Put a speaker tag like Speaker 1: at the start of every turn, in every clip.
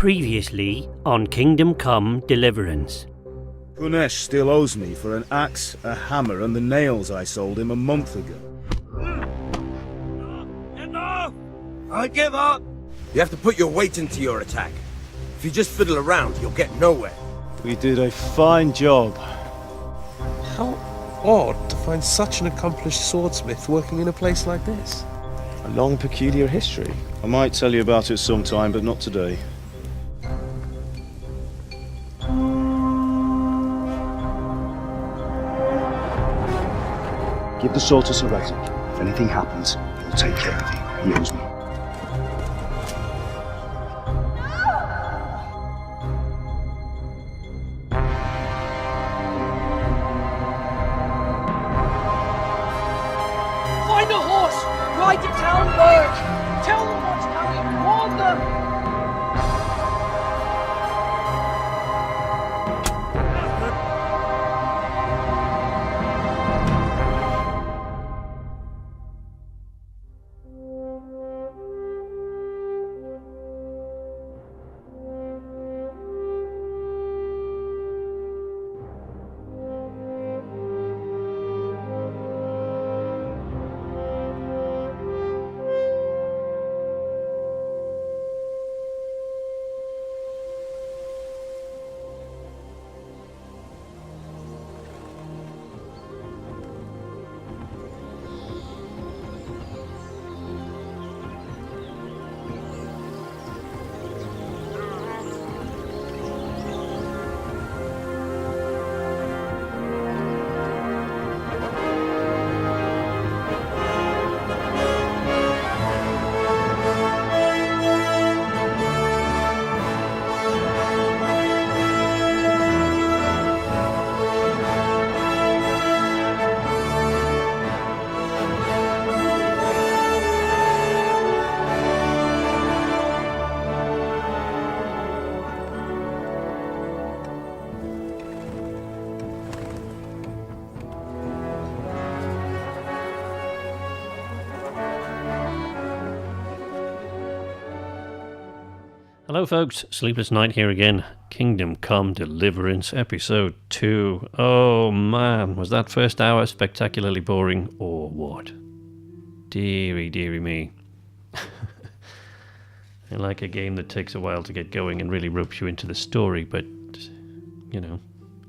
Speaker 1: Previously on Kingdom Come Deliverance.
Speaker 2: Kunesh still owes me for an axe, a hammer, and the nails I sold him a month ago.
Speaker 3: Enough! I give up! You have to put your weight into your attack. If you just fiddle around, you'll get nowhere.
Speaker 2: We did a fine job.
Speaker 4: How odd to find such an accomplished swordsmith working in a place like this. A long, peculiar history.
Speaker 2: I might tell you about it sometime, but not today. Give the sword to Sir Isaac. If anything happens, he'll take care of you. He owes me.
Speaker 5: Find a horse! Ride to town, Bird! Tell them what's coming! Warn them!
Speaker 1: Hello folks, Sleepless Night here again. Kingdom Come Deliverance, Episode 2. Oh man, was that first hour spectacularly boring or what? Deary, deary me. I like a game that takes a while to get going and really ropes you into the story, but, you know,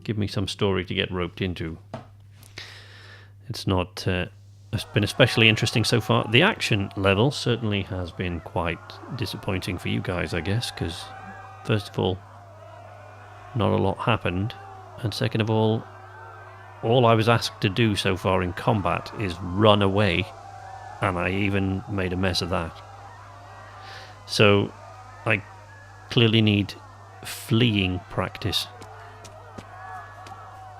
Speaker 1: give me some story to get roped into. It's not... It's been especially interesting so far. The action level certainly has been quite disappointing for you guys, I guess, because first of all, not a lot happened, and second of all I was asked to do so far in combat is run away, and I even made a mess of that. So I clearly need fleeing practice.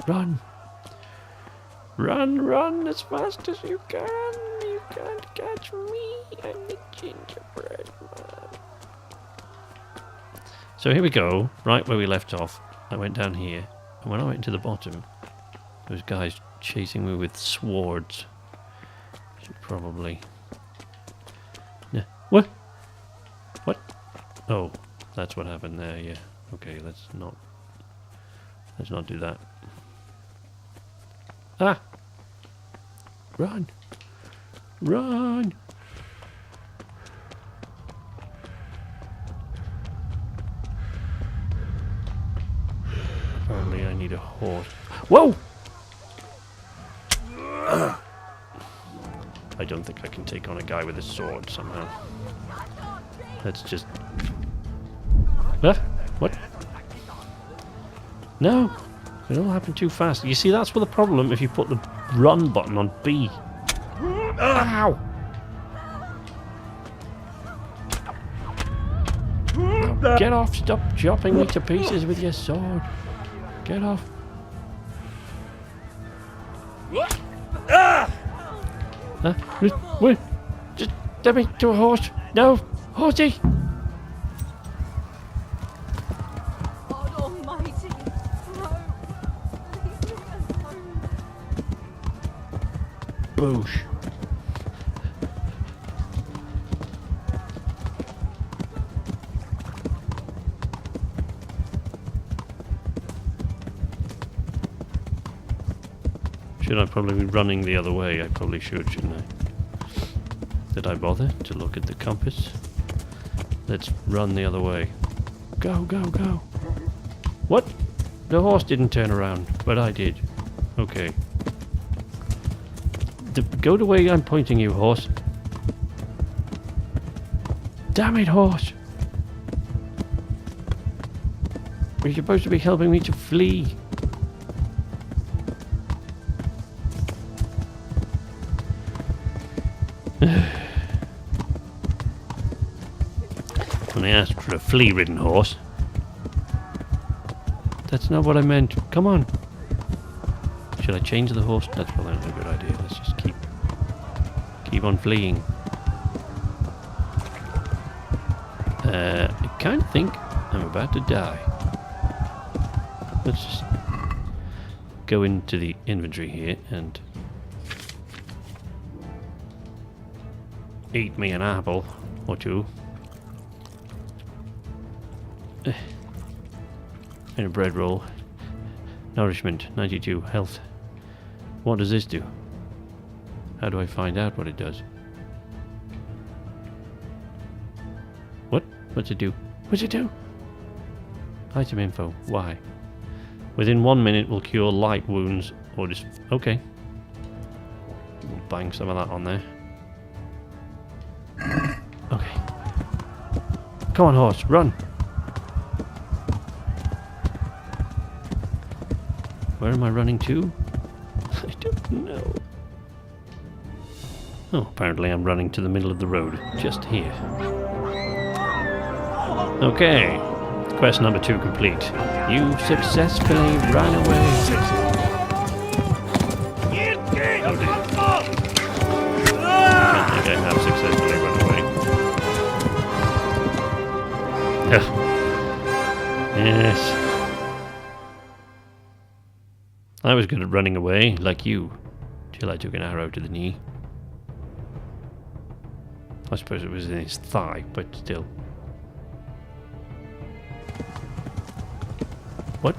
Speaker 1: Run! Run, run as fast as you can. You can't catch me. I'm the gingerbread man. So here we go, right where we left off. I went down here, and when I went to the bottom, those guys chasing me with swords. Should probably... Yeah. What? What? Oh, that's what happened there, yeah. Okay, let's not do that. Ah! Run! Run! Apparently I need a horse. Whoa! I don't think I can take on a guy with a sword somehow. Let's just... Ah! What? No! It all happened too fast. You see, that's what the problem if you put the run button on B. Ow! Now get off! Stop chopping me to pieces with your sword. Get off. Wait! Just let me to a horse. No! Horsey!
Speaker 6: God almighty, no.
Speaker 1: Boosh. Should I probably be running the other way? I probably should, shouldn't I? Did I bother to look at the compass? Let's run the other way. Go, go, go. What? The horse didn't turn around, but I did. Okay. Go the way I'm pointing you, horse. Damn it, horse! You're supposed to be helping me to flee. When I asked for a flea-ridden horse. That's not what I meant. Come on. Should I change the horse? That's probably not a good idea. Let's just keep on fleeing. I kind of think I'm about to die. Let's just go into the inventory here and eat me an apple or two. And a bread roll. Nourishment, 92. Health. What does this do? How do I find out what it does? What? What's it do? What's it do? Item info. Why? Within 1 minute will cure light wounds or just... Okay. We'll bang some of that on there. Okay. Come on, horse. Run. Where am I running to? I don't know. Oh, apparently I'm running to the middle of the road. Just here. Okay. Quest number 2 complete. You successfully ran away. Oh dear. I think I have successfully run away. Yes. I was good at running away, like you, till I took an arrow to the knee. I suppose it was in his thigh, but still. What?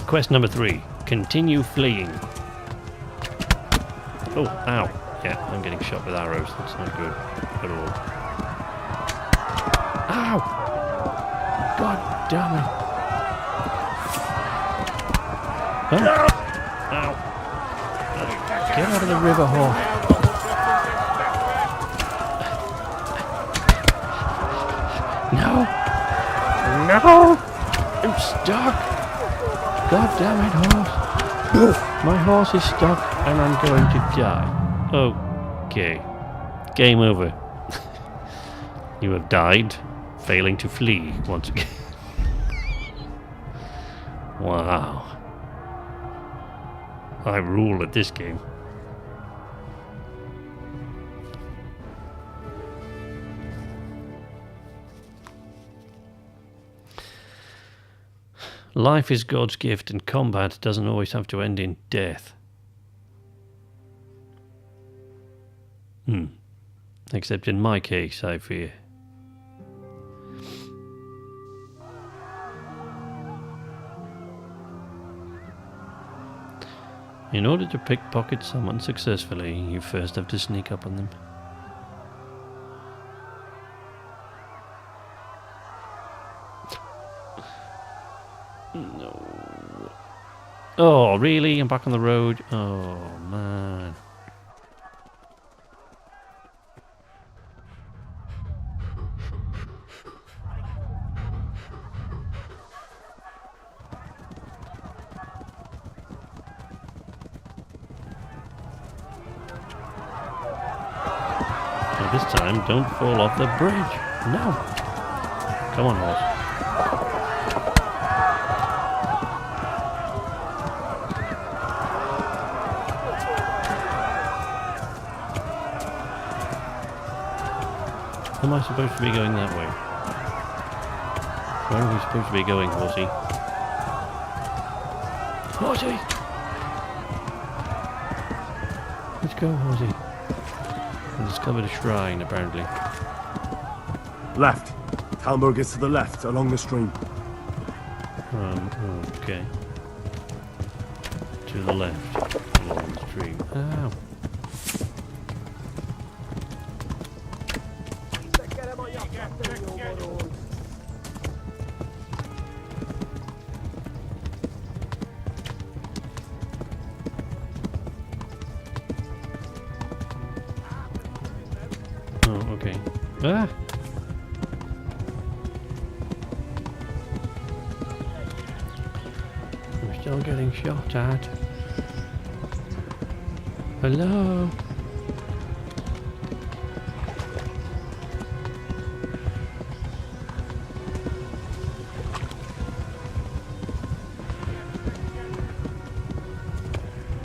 Speaker 1: Quest number 3. Continue fleeing. Oh, ow. Yeah, I'm getting shot with arrows. That's not good at all. Ow! God damn it. Huh? Ow. Get out of the river, horse. No! No! I'm stuck! God damn it, horse! My horse is stuck and I'm going to die. Okay. Game over. You have died, failing to flee once again. Wow. I rule at this game. Life is God's gift, and combat doesn't always have to end in death. Except in my case, I fear. In order to pickpocket someone successfully, you first have to sneak up on them. No. Oh, really? I'm back on the road? Oh, man. This time, don't fall off the bridge. No. Come on, horse. Am I supposed to be going that way? Where are we supposed to be going, horsey? Horsey! Let's go, horsey. I discovered a shrine, apparently.
Speaker 2: Left. Talmberg is to the left, along the stream.
Speaker 1: Okay. to the left along the stream. Ow. Oh, okay. Ah! I'm still getting shot at. Hello?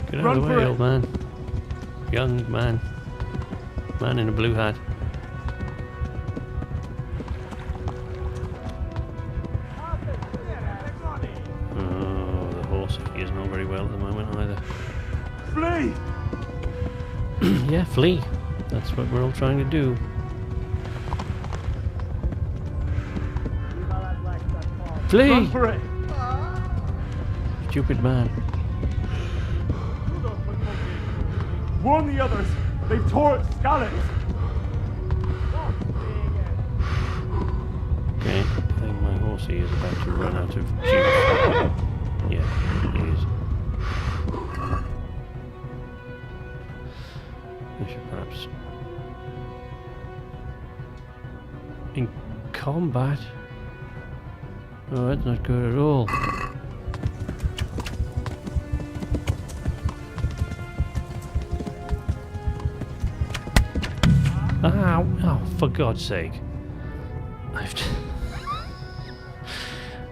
Speaker 1: Get out of the way, old man. Young man. Man in a blue hat. Oh, the horse is not very well at the moment either.
Speaker 7: Flee!
Speaker 1: Yeah, flee. That's what we're all trying to do. Flee!
Speaker 7: Run for it!
Speaker 1: Stupid man.
Speaker 7: Warn the others! They've tore at Scallops!
Speaker 1: Okay, I think my horsey is about to run out of juice. Yeah, he is. I should perhaps... In combat? Oh, that's not good at all. Ow! Oh, for God's sake. I've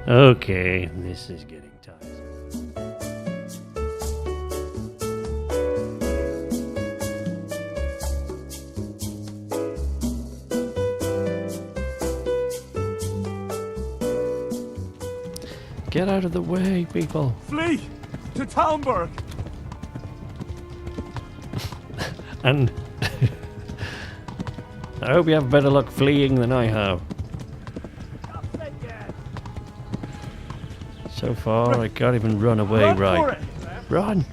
Speaker 1: okay, this is getting tight. Get out of the way, people.
Speaker 7: Flee! To Talmberg!
Speaker 1: And I hope you have better luck fleeing than I have. So far, I can't even run away
Speaker 7: Run for
Speaker 1: right.
Speaker 7: it!
Speaker 1: Run!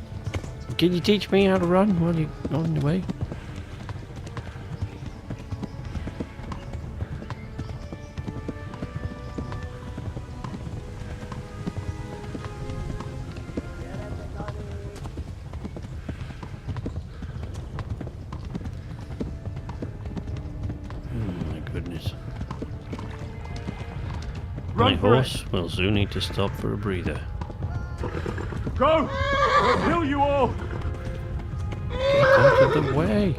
Speaker 1: Can you teach me how to run while you're on the way? Oh my goodness. My
Speaker 7: Run for it!
Speaker 1: horse will soon need to stop for a breather.
Speaker 7: Go! We'll kill you all!
Speaker 1: Get out of the way!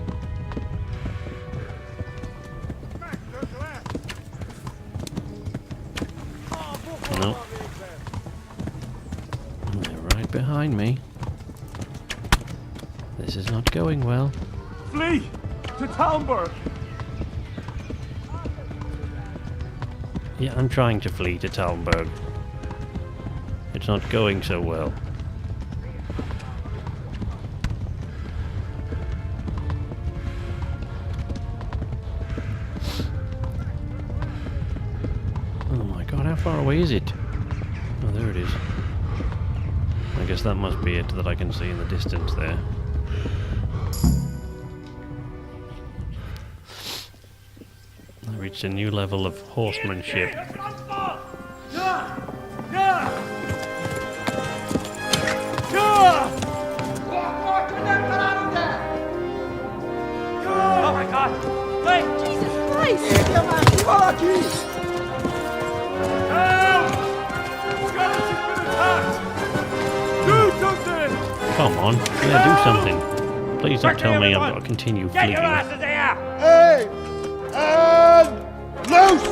Speaker 1: No. They're right behind me. This is not going well.
Speaker 7: Flee! To Talmberg!
Speaker 1: Yeah, I'm trying to flee to Talmberg. It's not going so well. Oh my god, how far away is it? Oh, there it is. I guess that must be it that I can see in the distance there. I reached a new level of horsemanship.
Speaker 5: Oh my God! Wait!
Speaker 6: Jesus Christ!
Speaker 1: Come on, yeah, do something. Please don't tell me I've got to continue
Speaker 5: Get your
Speaker 1: fleeing.
Speaker 5: asses here!
Speaker 2: Hey! Loose!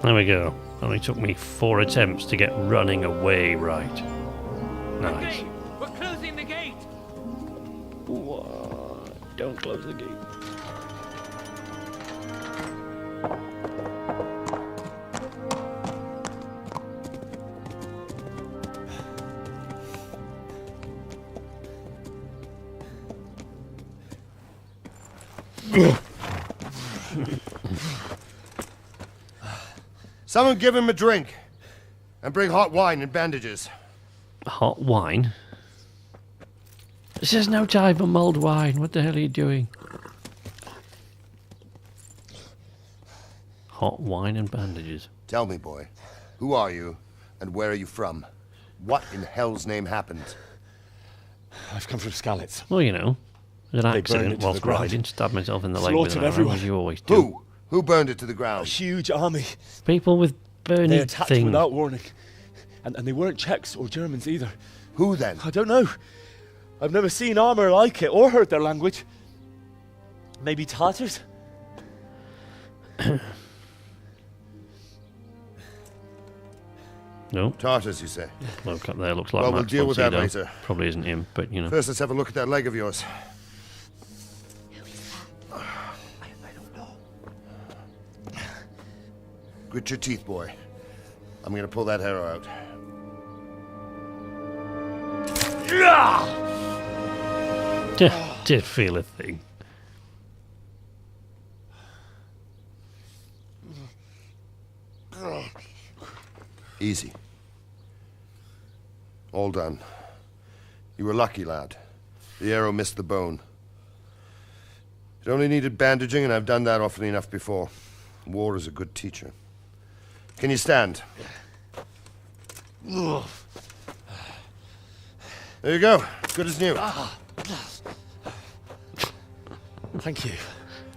Speaker 1: There we go. Only took me 4 attempts to get running away right. Nice.
Speaker 5: We're closing the gate!
Speaker 1: What? Don't close the gate.
Speaker 8: Someone give him a drink. And bring hot wine and bandages.
Speaker 1: Hot wine? This is no time for mulled wine. What the hell are you doing? Hot wine and bandages.
Speaker 8: Tell me, boy, who are you and where are you from? What in hell's name happened?
Speaker 4: I've come from Skalitz.
Speaker 1: Well, you know, an
Speaker 4: burned it
Speaker 1: accident
Speaker 4: to the
Speaker 1: whilst
Speaker 4: ground.
Speaker 1: riding, stabbed myself in the leg with
Speaker 4: Slaughtered
Speaker 1: an arrow,
Speaker 4: everyone.
Speaker 1: as you always do.
Speaker 8: Who? Who burned it to the
Speaker 4: A
Speaker 8: ground?
Speaker 4: huge army.
Speaker 1: People with burning
Speaker 4: They attacked
Speaker 1: things.
Speaker 4: without warning. And they weren't Czechs or Germans either.
Speaker 8: Who then?
Speaker 4: I don't know. I've never seen armor like it or heard their language. Maybe Tatars?
Speaker 1: No,
Speaker 8: Tartars, you say?
Speaker 1: look up there. Looks like
Speaker 8: Well, we'll
Speaker 1: Max
Speaker 8: deal
Speaker 1: von
Speaker 8: with that
Speaker 1: Sydow.
Speaker 8: later.
Speaker 1: Probably isn't him, but you know.
Speaker 8: First, let's have a look at that leg of yours.
Speaker 4: I don't know.
Speaker 8: Grit your teeth, boy. I'm gonna pull that arrow out.
Speaker 1: Did feel a thing.
Speaker 8: Easy. All done. You were lucky, lad. The arrow missed the bone. It only needed bandaging, and I've done that often enough before. War is a good teacher. Can you stand? There you go. Good as new.
Speaker 4: Thank you.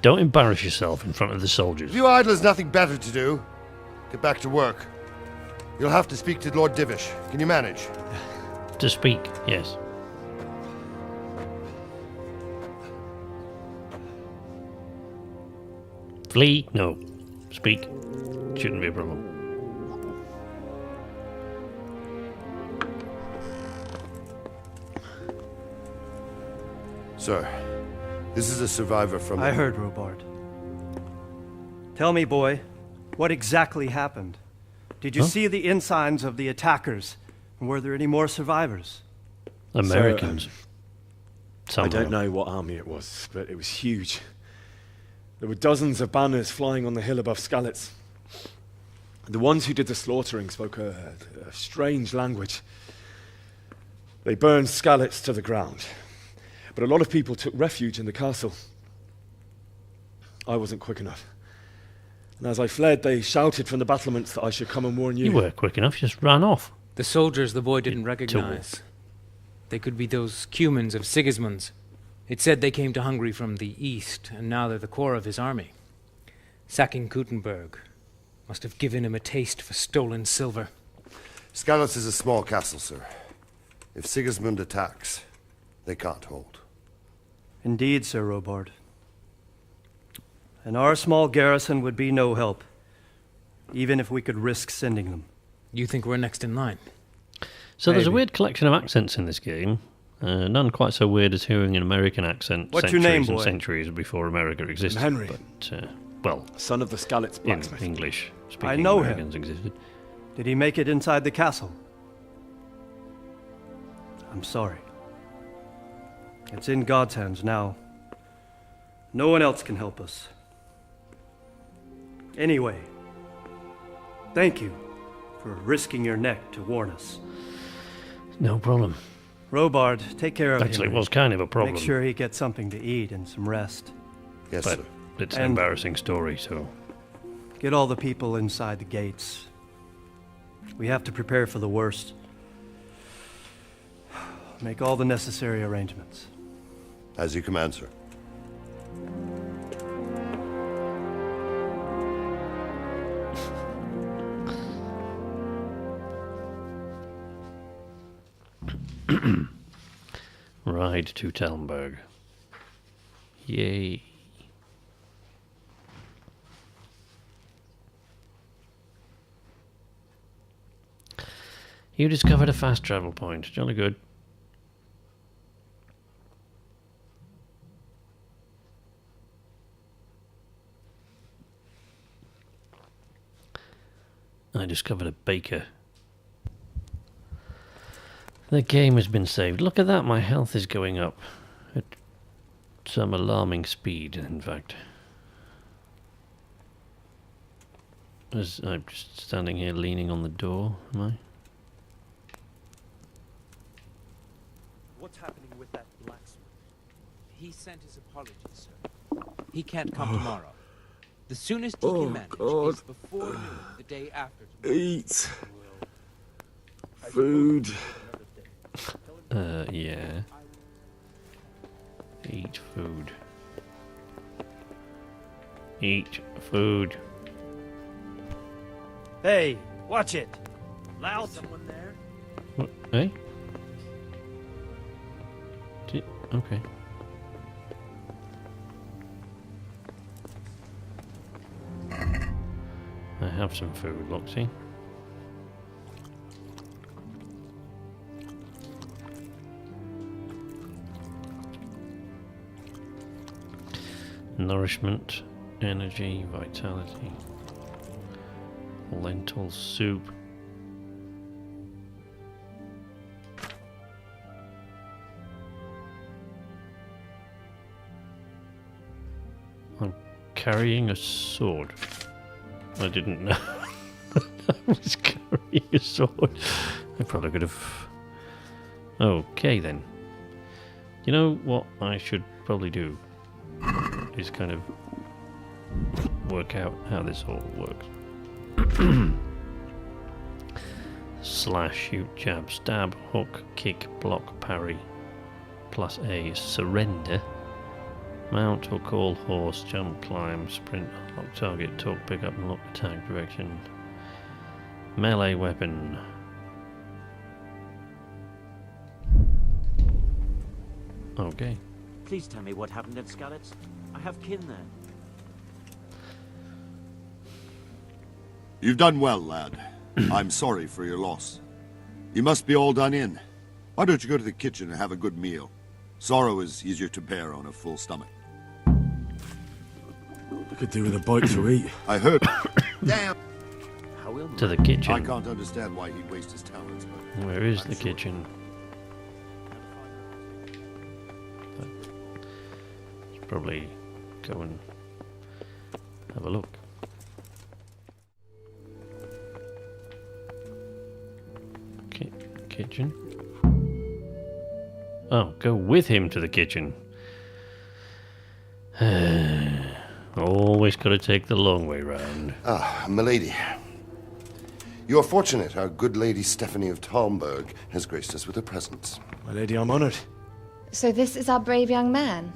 Speaker 1: Don't embarrass yourself in front of the soldiers.
Speaker 8: If you idlers nothing better to do, get back to work. You'll have to speak to Lord Divish. Can you manage?
Speaker 1: To speak, yes. Flee? No. Speak. Shouldn't be a problem.
Speaker 8: Sir, this is a survivor from...
Speaker 9: I heard, Robard. Tell me, boy, what exactly happened? Did you see the ensigns of the attackers? And were there any more survivors?
Speaker 1: Americans.
Speaker 4: I don't know what army it was, but it was huge. There were dozens of banners flying on the hill above Skalitz. The ones who did the slaughtering spoke a strange language. They burned Skalitz to the ground. But a lot of people took refuge in the castle. I wasn't quick enough. And as I fled, they shouted from the battlements that I should come and warn you.
Speaker 1: You were quick enough, just ran off.
Speaker 10: The soldiers the boy didn't recognize. They could be those Cumans of Sigismund's. It said they came to Hungary from the east, and now they're the core of his army. Sacking Kuttenberg must have given him a taste for stolen silver.
Speaker 8: Skalitz is a small castle, sir. If Sigismund attacks, they can't hold.
Speaker 9: Indeed, Sir Robard. And our small garrison would be no help, even if we could risk sending them.
Speaker 10: You think we're next in line?
Speaker 1: So there's a
Speaker 9: Maybe.
Speaker 1: weird collection of accents in this game. None quite so weird as hearing an American accent
Speaker 9: What's your name,
Speaker 1: centuries and
Speaker 9: boy?
Speaker 1: centuries before America existed.
Speaker 4: Henry.
Speaker 1: But, well,
Speaker 4: Son of the Skalitz
Speaker 1: in
Speaker 4: blacksmith.
Speaker 1: English speaking
Speaker 9: I know him.
Speaker 1: Americans existed.
Speaker 9: Did he make it inside the castle? I'm sorry. It's in God's hands now. No one else can help us. Anyway, thank you for risking your neck to warn us.
Speaker 1: No problem.
Speaker 9: Robard, take care of
Speaker 1: Actually,
Speaker 9: him.
Speaker 1: it was kind of a problem.
Speaker 9: Make sure he gets something to eat and some rest.
Speaker 8: Yes,
Speaker 1: But
Speaker 8: sir.
Speaker 1: it's an
Speaker 9: And-
Speaker 1: embarrassing story, so...
Speaker 9: Get all the people inside the gates. We have to prepare for the worst. Make all the necessary arrangements.
Speaker 8: As you command, sir.
Speaker 1: Ride to Tellenberg. Yay. You discovered a fast travel point. Jolly good. I discovered a baker. The game has been saved. Look at that, my health is going up. At some alarming speed, in fact. As I'm just standing here leaning on the door, am I?
Speaker 9: What's happening with that blacksmith?
Speaker 10: He sent his apologies, sir. He can't come tomorrow. The soonest he can manage is before noon the day after tomorrow.
Speaker 4: Eat. Food.
Speaker 1: Yeah. Eat food. Eat food.
Speaker 9: Hey, watch it! Loud!
Speaker 10: Someone there?
Speaker 1: What? Hey? Okay. I have some food, Loxy. Nourishment, energy, vitality. Lentil soup. I'm carrying a sword. I didn't know I was carrying a sword. I probably could have... Okay then. You know what I should probably do? Is kind of work out how this all works. Slash, shoot, jab, stab, hook, kick, block, parry. Plus A, surrender. Mount or call horse, jump, climb, sprint, lock target, talk, pick up, and lock attack direction. Melee weapon. Okay.
Speaker 11: Please tell me what happened at Skalitz. I have kin there.
Speaker 12: You've done well, lad. I'm sorry for your loss. You must be all done in. Why don't you go to the kitchen and have a good meal? Sorrow is easier to bear on a full stomach.
Speaker 4: I could do with a bite to eat.
Speaker 12: I heard. Damn.
Speaker 1: To the kitchen.
Speaker 12: I can't understand why he'd waste his talents, but
Speaker 1: where is the kitchen? Let's probably go and have a look. Kitchen. Oh, go with him to the kitchen. Always got to take the long way round.
Speaker 8: Ah, milady. You are fortunate our good lady Stephanie of Talmberg has graced us with her presence.
Speaker 4: My lady, I'm honored.
Speaker 13: So this is our brave young man.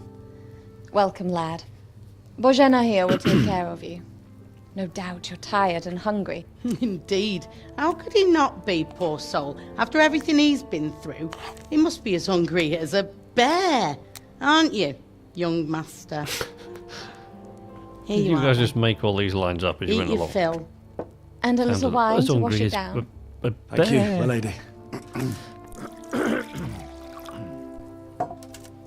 Speaker 13: Welcome, lad. Bojena here will take care of you. No doubt you're tired and hungry.
Speaker 14: Indeed. How could he not be, poor soul? After everything he's been through, he must be as hungry as a bear, aren't you, young master? Here
Speaker 1: Did you guys
Speaker 14: are.
Speaker 1: just make all these lines up as you
Speaker 14: Eat
Speaker 1: went
Speaker 14: your
Speaker 1: along?
Speaker 14: fill.
Speaker 13: And a little wine
Speaker 1: as
Speaker 13: to wash
Speaker 1: hungry
Speaker 13: it
Speaker 1: as
Speaker 13: down.
Speaker 4: Thank you, my lady.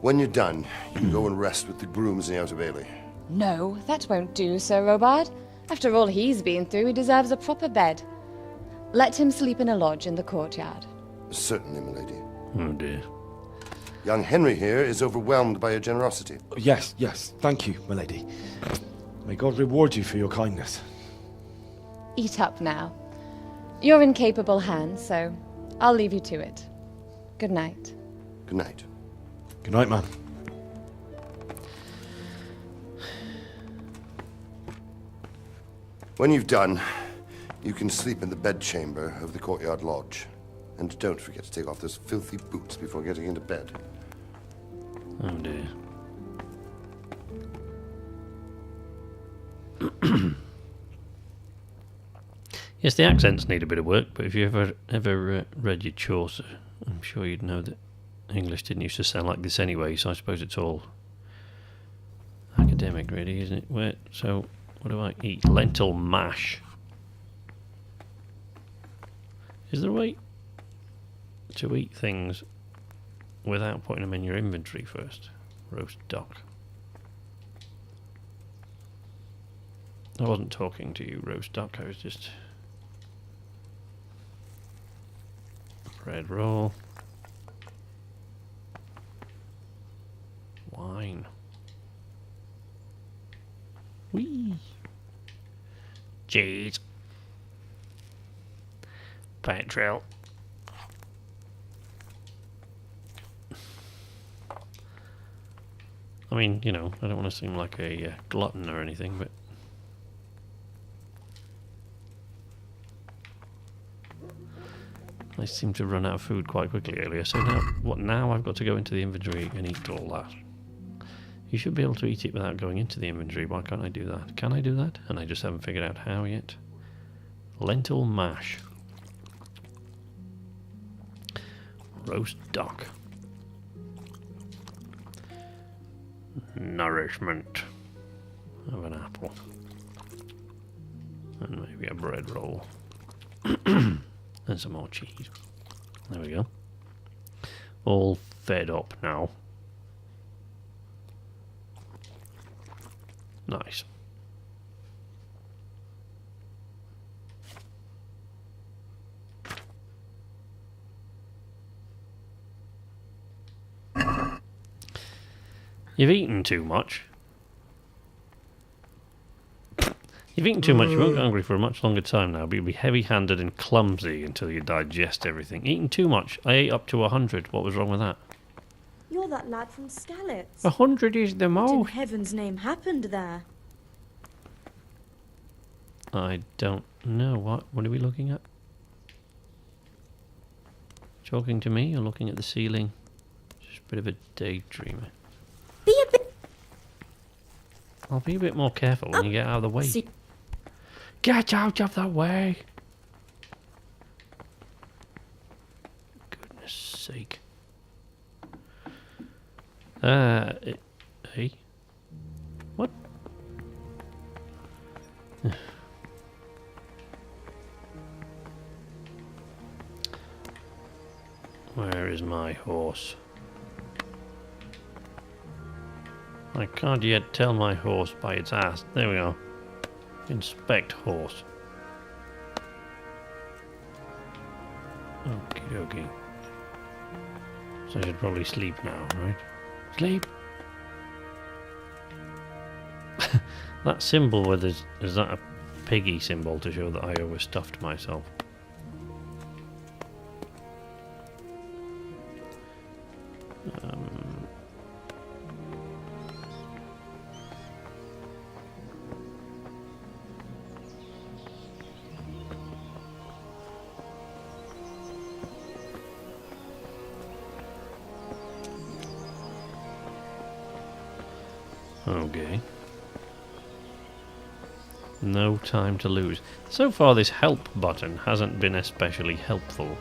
Speaker 8: When you're done, you can go and rest with the grooms in the Outer Bailey.
Speaker 13: No, that won't do, Sir Robard. After all he's been through, he deserves a proper bed. Let him sleep in a lodge in the courtyard.
Speaker 8: Certainly, milady.
Speaker 1: Oh dear.
Speaker 8: Young Henry here is overwhelmed by your generosity.
Speaker 4: Yes, yes. Thank you, my lady. May God reward you for your kindness.
Speaker 13: Eat up now. You're in capable hands, so I'll leave you to it. Good night.
Speaker 8: Good night.
Speaker 4: Good night, man.
Speaker 8: When you've done, you can sleep in the bedchamber of the courtyard lodge. And don't forget to take off those filthy boots before getting into bed.
Speaker 1: Oh dear. Yes, the accents need a bit of work, but if you ever read your Chaucer, I'm sure you'd know that English didn't used to sound like this anyway, so I suppose it's all academic, really, isn't it? So, what do I eat? Lentil mash. Is there a way to eat things without putting them in your inventory first? Roast duck. I wasn't talking to you, roast duck, I was just... Bread roll. Wine. cheese. Petrol. I mean, you know, I don't want to seem like a glutton or anything, but... I seem to run out of food quite quickly earlier, so now I've got to go into the inventory and eat all that. You should be able to eat it without going into the inventory. Why can't I do that? Can I do that? And I just haven't figured out how yet. Lentil mash. Roast duck. Nourishment of an apple. And maybe a bread roll. And some more cheese. There we go. All fed up now. Nice. You've eaten too much. You've eaten too much, you won't get hungry for a much longer time now, but you'll be heavy-handed and clumsy until you digest everything. Eating too much. I ate up to 100. What was wrong with that?
Speaker 6: You're that lad from Skalitz.
Speaker 1: 100 is the most.
Speaker 6: What in heaven's name happened there?
Speaker 1: I don't know. What are we looking at? Talking to me or looking at the ceiling? Just a bit of a daydreamer.
Speaker 6: Be a bit...
Speaker 1: I'll be a bit more careful when you get out of the way. Get out of the way! Goodness sake. Hey? What? Where is my horse? I can't yet tell my horse by its ass. There we go. Inspect horse. Okie dokie. So I should probably sleep now, right? Sleep! That symbol, where is that a piggy symbol to show that I overstuffed myself? Okay. No time to lose. So far this help button hasn't been especially helpful.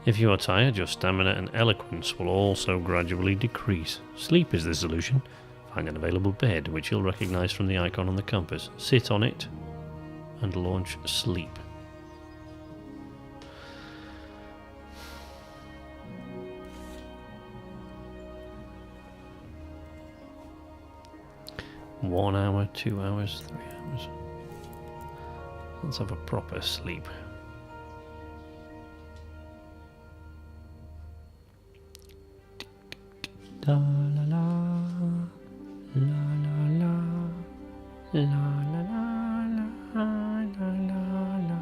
Speaker 1: If you are tired, your stamina and eloquence will also gradually decrease. Sleep is the solution. Find an available bed, which you'll recognize from the icon on the compass. Sit on it and launch sleep. One hour, 2 hours, 3 hours. Let's have a proper sleep. La la la, la la la, la la la, la la la.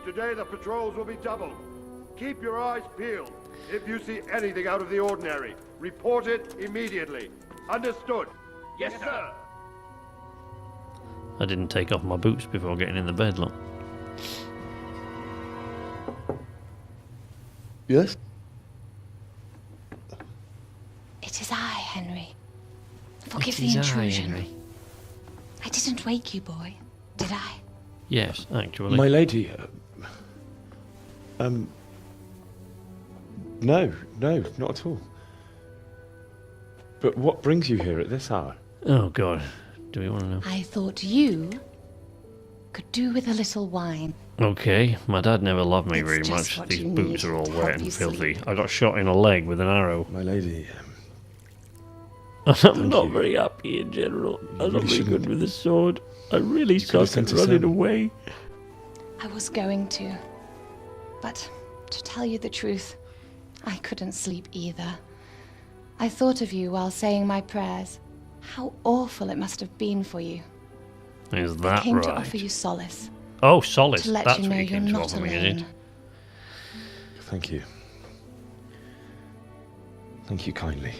Speaker 15: Today the patrols will be doubled. Keep your eyes peeled. If you see anything out of the ordinary, report it immediately. Understood? Yes, sir.
Speaker 1: I didn't take off my boots before getting in the bed, look.
Speaker 2: Yes?
Speaker 13: It is I, Henry. Forgive the intrusion. I didn't wake you, boy, did I?
Speaker 1: Yes, actually.
Speaker 4: My lady, no, not at all. But what brings you here at this hour?
Speaker 1: Oh, God. Do we want to know?
Speaker 13: I thought you could do with a little wine.
Speaker 1: Okay, my dad never loved me
Speaker 13: It's
Speaker 1: very
Speaker 13: just
Speaker 1: much.
Speaker 13: what
Speaker 1: These
Speaker 13: you
Speaker 1: boots
Speaker 13: need
Speaker 1: are all
Speaker 13: to
Speaker 1: wet
Speaker 13: help
Speaker 1: and
Speaker 13: you
Speaker 1: filthy.
Speaker 13: sleep.
Speaker 1: I got shot in a leg with an arrow.
Speaker 4: My lady,
Speaker 1: I'm not very happy in general. I'm not very good with the sword. I really suck at running away.
Speaker 13: I was going to. But to tell you the truth, I couldn't sleep either. I thought of you while saying my prayers. How awful it must have been for you.
Speaker 1: Is that
Speaker 13: I came
Speaker 1: right?
Speaker 13: to offer you solace.
Speaker 1: Oh, solace.
Speaker 13: To let
Speaker 1: That's
Speaker 13: you know
Speaker 1: what you
Speaker 13: you're
Speaker 1: came to
Speaker 13: not
Speaker 1: offer me, is
Speaker 13: alone.
Speaker 1: it?
Speaker 4: thank you. Thank you kindly.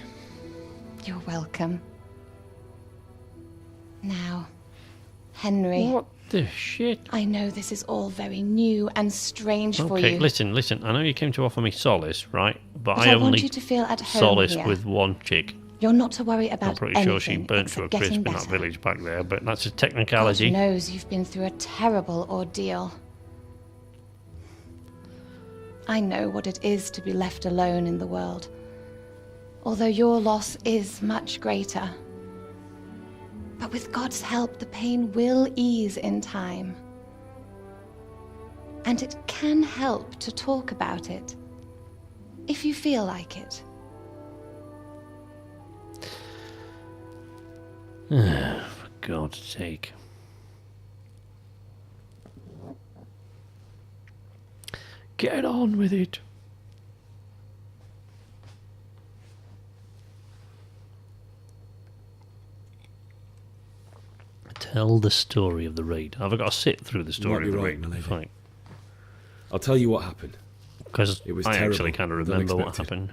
Speaker 13: You're welcome. Now, Henry.
Speaker 1: What the shit?
Speaker 13: I know this is all very new and strange for you.
Speaker 1: Okay, listen. I know you came to offer me solace, right? But
Speaker 13: But
Speaker 1: I
Speaker 13: I
Speaker 1: only
Speaker 13: want you to feel at home
Speaker 1: solace
Speaker 13: here.
Speaker 1: with one chick.
Speaker 13: You're not to worry about
Speaker 1: I'm pretty
Speaker 13: anything
Speaker 1: sure she burnt to a
Speaker 13: except
Speaker 1: crisp
Speaker 13: getting
Speaker 1: in
Speaker 13: better.
Speaker 1: that village back there, but that's a
Speaker 13: God
Speaker 1: technicality.
Speaker 13: knows you've been through a terrible ordeal. I know what it is to be left alone in the world. Although your loss is much greater. But with God's help, the pain will ease in time. And it can help to talk about it, if you feel like it.
Speaker 1: For God's sake. Get on with it. Tell the story of the raid. Have I got to sit through the story of the raid? Fine.
Speaker 4: I'll tell you what happened.
Speaker 1: Because
Speaker 4: It was
Speaker 1: I
Speaker 4: terrible
Speaker 1: actually kind of
Speaker 4: and
Speaker 1: remember what
Speaker 4: unexpected.
Speaker 1: happened.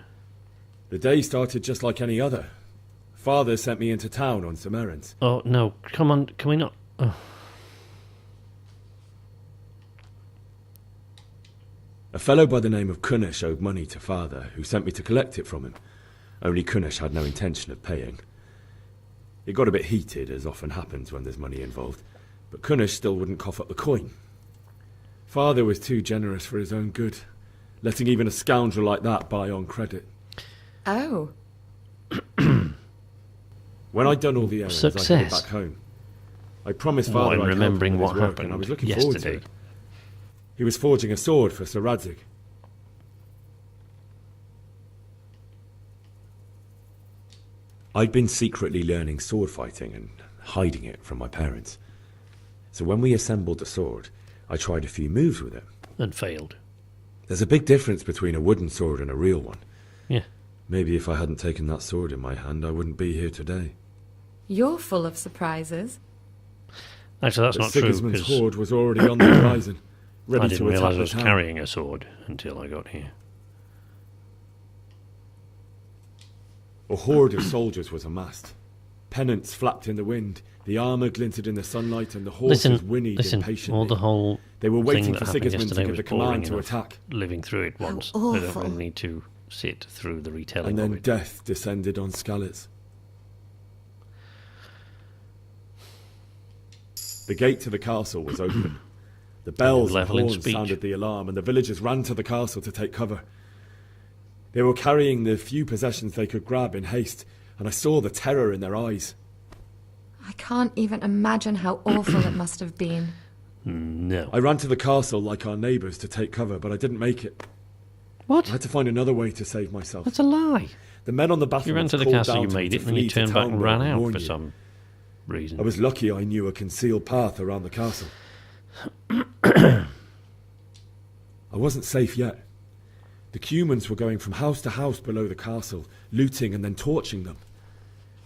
Speaker 4: The day started just like any other. Father sent me into town on some errands.
Speaker 1: Oh, no. Come on. Can we not? Oh.
Speaker 4: A fellow by the name of Kunnish owed money to Father, who sent me to collect it from him. Only Kunnish had no intention of paying. It got a bit heated, as often happens when there's money involved, but Kunnish still wouldn't cough up the coin. Father was too generous for his own good, letting even a scoundrel like that buy on credit.
Speaker 16: Oh.
Speaker 4: When I'd done all the errands, I headed
Speaker 1: Success.
Speaker 4: back home. I promised
Speaker 1: Oh,
Speaker 4: Father
Speaker 1: I'm
Speaker 4: I'd help him
Speaker 1: remembering
Speaker 4: with
Speaker 1: what
Speaker 4: his work,
Speaker 1: happened
Speaker 4: and I was looking forward to
Speaker 1: yesterday.
Speaker 4: it. He was forging a sword for Sir Radzig. I'd been secretly learning sword fighting and hiding it from my parents. So when we assembled the sword, I tried a few moves with it.
Speaker 1: And failed.
Speaker 4: There's a big difference between a wooden sword and a real one.
Speaker 1: Yeah.
Speaker 4: Maybe if I hadn't taken that sword in my hand, I wouldn't be here today.
Speaker 16: You're full of surprises.
Speaker 1: Actually, that's
Speaker 4: But
Speaker 1: not true,
Speaker 4: Sigismund's
Speaker 1: because
Speaker 4: horde was already on the horizon, ready
Speaker 1: I didn't
Speaker 4: to attack
Speaker 1: realise I
Speaker 4: the
Speaker 1: was
Speaker 4: town.
Speaker 1: carrying a sword until I got here.
Speaker 4: A horde of soldiers was amassed. Pennants flapped in the wind, the armour glinted in the sunlight, and the horses whinnied impatiently.
Speaker 1: all the whole
Speaker 4: They were waiting
Speaker 1: thing
Speaker 4: for
Speaker 1: that happened
Speaker 4: Sigismund to
Speaker 1: yesterday
Speaker 4: give
Speaker 1: was
Speaker 4: the
Speaker 1: boring
Speaker 4: command to
Speaker 1: enough
Speaker 4: attack.
Speaker 1: living through it once. I don't
Speaker 16: awful.
Speaker 1: really need to sit through the retelling
Speaker 4: And
Speaker 1: of
Speaker 4: then
Speaker 1: it.
Speaker 4: death descended on Skalitz. The gate to the castle was open. The bells and
Speaker 1: Level in
Speaker 4: horns
Speaker 1: speech.
Speaker 4: sounded the alarm, and the villagers ran to the castle to take cover. They were carrying the few possessions they could grab in haste, and I saw the terror in their eyes.
Speaker 16: I can't even imagine how awful it must have been.
Speaker 1: No.
Speaker 4: I ran to the castle like our neighbours to take cover, but I didn't make it.
Speaker 1: What?
Speaker 4: I had to find another way to save myself.
Speaker 1: That's a lie.
Speaker 4: The men on the
Speaker 1: You
Speaker 4: battlements
Speaker 1: ran to the
Speaker 4: called
Speaker 1: castle,
Speaker 4: down
Speaker 1: you
Speaker 4: to me
Speaker 1: made
Speaker 4: to
Speaker 1: it, and then you
Speaker 4: flee to
Speaker 1: turned back and
Speaker 4: Townburg
Speaker 1: ran out
Speaker 4: warn
Speaker 1: for
Speaker 4: you.
Speaker 1: some reason.
Speaker 4: I was lucky I knew a concealed path around the castle. I wasn't safe yet. The Cumans were going from house to house below the castle, looting and then torching them.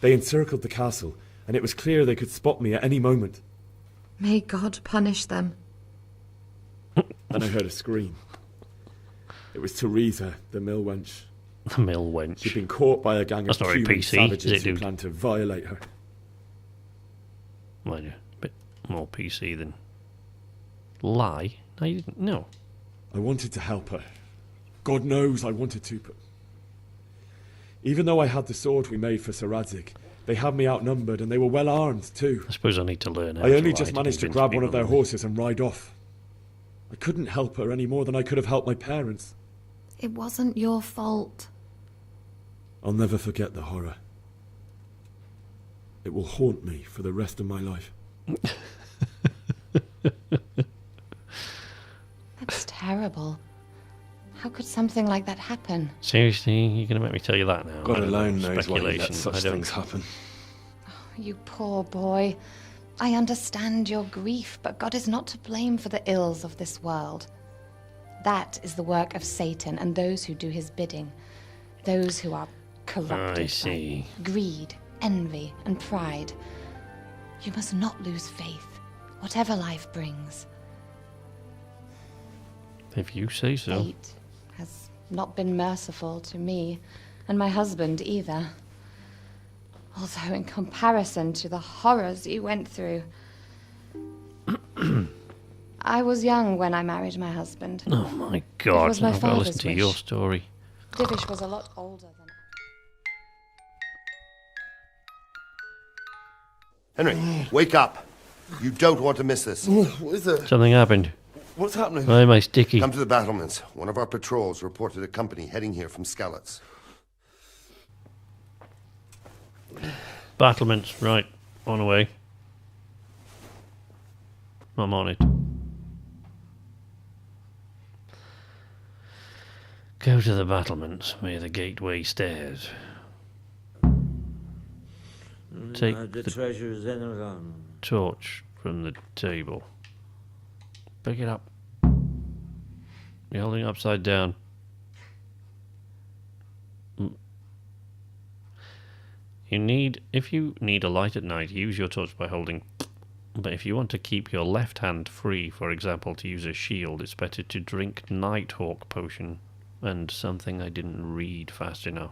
Speaker 4: They encircled the castle, and it was clear they could spot me at any moment.
Speaker 16: May God punish them.
Speaker 4: Then I heard a scream. It was Teresa, the mill wench.
Speaker 1: The mill wench.
Speaker 4: She'd been caught by a gang
Speaker 1: That's
Speaker 4: of
Speaker 1: not very
Speaker 4: Cuman
Speaker 1: PC, is
Speaker 4: savages
Speaker 1: it,
Speaker 4: who
Speaker 1: dude?
Speaker 4: planned to violate her.
Speaker 1: Mind you, a bit more PC than lie. No, you didn't. No.
Speaker 4: I wanted to help her. God knows I wanted to, but... Even though I had the sword we made for Sir Radzig, they had me outnumbered, and they were well armed, too.
Speaker 1: I suppose I need to learn how
Speaker 4: I
Speaker 1: to
Speaker 4: only
Speaker 1: lie
Speaker 4: just managed to
Speaker 1: convince
Speaker 4: grab one of
Speaker 1: people
Speaker 4: their
Speaker 1: that-
Speaker 4: horses and ride off. I couldn't help her any more than I could have helped my parents.
Speaker 16: It wasn't your fault.
Speaker 4: I'll never forget the horror. It will haunt me for the rest of my life.
Speaker 13: terrible. How could something like that happen?
Speaker 1: Seriously, you're going to make me tell you that now?
Speaker 4: God
Speaker 1: I don't
Speaker 4: alone
Speaker 1: know.
Speaker 4: knows why he lets
Speaker 1: Speculation.
Speaker 4: such
Speaker 1: I don't-
Speaker 4: things happen.
Speaker 13: You poor boy. I understand your grief, but God is not to blame for the ills of this world. That is the work of Satan and those who do his bidding. Those who are corrupted
Speaker 1: I see.
Speaker 13: by greed, envy, and pride. You must not lose faith, whatever life brings.
Speaker 1: If you say so.
Speaker 13: Fate has not been merciful to me, and my husband either. Although in comparison to the horrors you went through... I was young when I married my husband.
Speaker 1: Oh my
Speaker 13: It
Speaker 1: God!
Speaker 13: was my
Speaker 1: I've got to listen
Speaker 13: father's
Speaker 1: to
Speaker 13: wish.
Speaker 1: your story.
Speaker 13: Divish was a lot older than...
Speaker 8: Henry, wake up. You don't want to miss this.
Speaker 12: What is it?
Speaker 1: Something happened.
Speaker 12: What's happening?
Speaker 1: Why am I sticky?
Speaker 8: Come to the battlements. One of our patrols reported a company heading here from Skalitz.
Speaker 1: Battlements, right. On the way. I'm on it. Go to the battlements via the gateway stairs. Take
Speaker 11: the treasure is in or gone.
Speaker 1: torch from the table. Pick it up. You're holding it upside down. If you need a light at night, use your torch by holding. But if you want to keep your left hand free, for example, to use a shield, it's better to drink Nighthawk potion. And something I didn't read fast enough.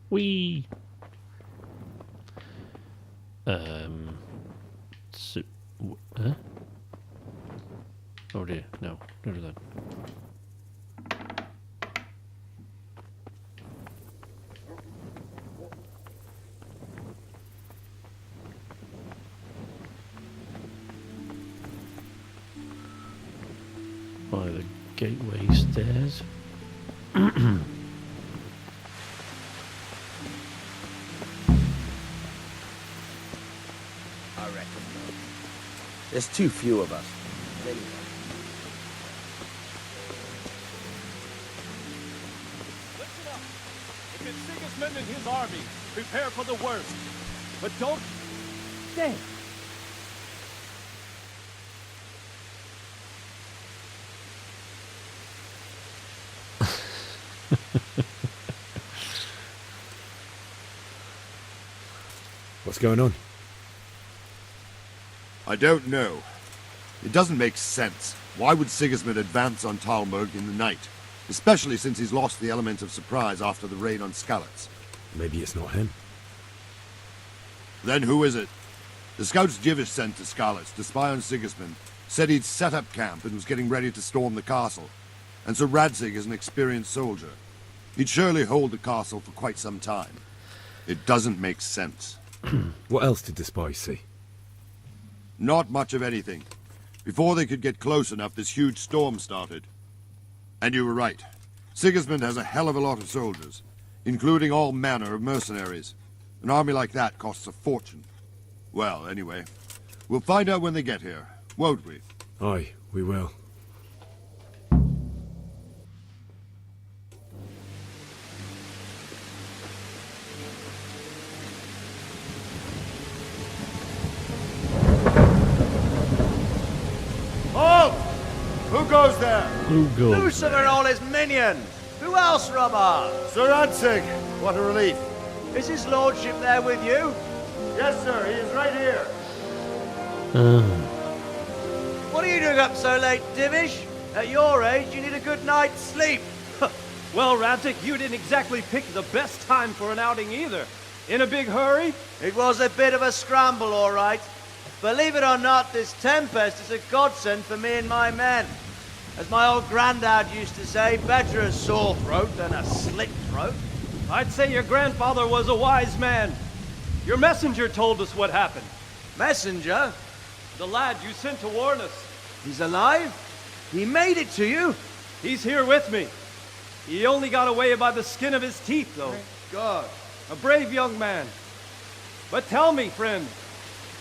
Speaker 1: Whee! Huh? Oh dear, no, don't do that. By the gateway stairs.
Speaker 3: I reckon. There's too few of us.
Speaker 7: Listen up. If it's Sigismund and his army, prepare for the worst. But don't... Stay.
Speaker 4: What's going on?
Speaker 12: I don't know. It doesn't make sense. Why would Sigismund advance on Talmberg in the night? Especially since he's lost the element of surprise after the raid on Skalitz.
Speaker 4: Maybe it's not him.
Speaker 12: Then who is it? The scouts Divish sent to Skalitz to spy on Sigismund said he'd set up camp and was getting ready to storm the castle. And so Radzig is an experienced soldier. He'd surely hold the castle for quite some time. It doesn't make sense.
Speaker 4: What else did the spies see?
Speaker 12: Not much of anything. Before they could get close enough, this huge storm started. And you were right. Sigismund has a hell of a lot of soldiers, including all manner of mercenaries. An army like that costs a fortune. Well, anyway, we'll find out when they get here, won't we?
Speaker 4: Aye, we will.
Speaker 15: Halt! Who goes there?
Speaker 1: Who goes?
Speaker 17: Lucifer and all his minions! Who else, Robber?
Speaker 15: Sir Radzig, what a relief.
Speaker 17: Is his lordship there with you?
Speaker 15: Yes, sir, he is right here.
Speaker 17: What are you doing up so late, Divish? At your age, you need a good night's sleep.
Speaker 7: Well, Radzig, you didn't exactly pick the best time for an outing either. In a big hurry?
Speaker 17: It was a bit of a scramble, all right. Believe it or not, this tempest is a godsend for me and my men. As my old granddad used to say, better a sore throat than a slit throat.
Speaker 7: I'd say your grandfather was a wise man. Your messenger told us what happened.
Speaker 17: Messenger?
Speaker 7: The lad you sent to warn us.
Speaker 17: He's alive? He made it to you?
Speaker 7: He's here with me. He only got away by the skin of his teeth, though.
Speaker 17: God.
Speaker 7: A brave young man. But tell me, friend,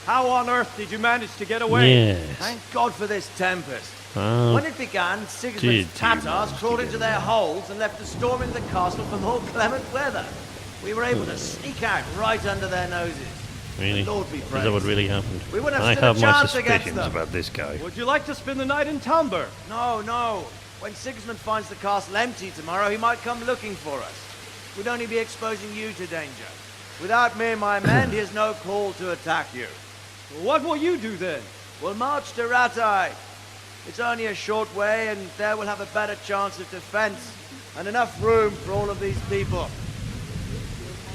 Speaker 7: How on earth did you manage to get away?
Speaker 1: Yes.
Speaker 17: Thank God for this tempest.
Speaker 1: Ah,
Speaker 17: When it began, Sigismund's Tatars crawled into their holes and left us storming the castle for more clement weather. We were able to sneak out right under their noses.
Speaker 1: really?
Speaker 17: The Lord be
Speaker 1: Is
Speaker 17: praised.
Speaker 1: that what really happened?
Speaker 17: We wouldn't have
Speaker 1: I
Speaker 17: stood
Speaker 1: have
Speaker 17: a
Speaker 1: my
Speaker 17: chance against
Speaker 1: suspicions
Speaker 17: them.
Speaker 1: about this guy.
Speaker 7: Would you like to spend the night in Talmberg?
Speaker 17: No, no. When Sigismund finds the castle empty tomorrow, he might come looking for us. We'd only be exposing you to danger. Without me and my men, he has no call to attack you.
Speaker 7: What will you do then?
Speaker 17: We'll march to Ratai. It's only a short way, and there we'll have a better chance of defense and enough room for all of these people.